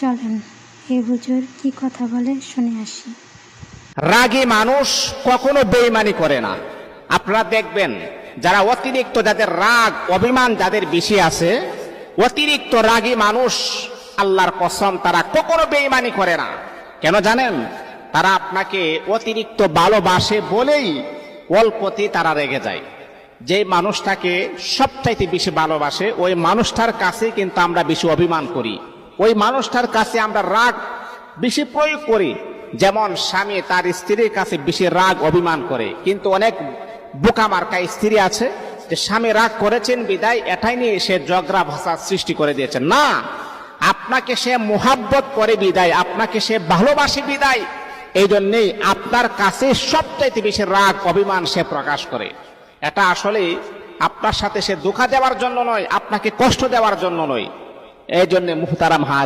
চলেন এই হুজুর কি কথা বলে শুনে আসি। রাগী মানুষ কখনো বেঈমানি করে না। আপনারা দেখবেন যারা অতিরিক্ত, যাদের রাগ অভিমান যাদের বেশি আছে, অতিরিক্ত রাগী মানুষ, আল্লাহর কসম তারা কখনো বেঈমানি করে না। কেন জানেন? তারা আপনাকে অতিরিক্ত ভালোবাসে বলেই অল্পতেই তারা রেগে যায়। যে মানুষটাকে সবচাইতে বেশি ভালোবাসে ওই মানুষটার কাছে কিন্তু আমরা বেশি অভিমান করি, ওই মানুষটার কাছে আমরা রাগ বেশি প্রয়োগ করি। যেমন স্বামী তার স্ত্রীর কাছে বেশি রাগ অভিমান করে, কিন্তু অনেক বোকা মার্কা স্ত্রী আছে যে স্বামী রাগ করেছেন বিদায় এটাই নিয়ে সে ঝগড়া ভাষা সৃষ্টি করে দিয়েছেন। না, আপনাকে সে মোহাব্বত করে বিদায়, আপনাকে সে ভালোবাসে বিদায়, এই জন্যেই আপনার কাছে সবচাইতে বেশি রাগ অভিমান সে প্রকাশ করে। এটা আসলে আপনার সাথে সে ধোঁকা দেওয়ার জন্য নয়, আপনাকে কষ্ট দেওয়ার জন্য নয়। এই জন্য মুহতারাম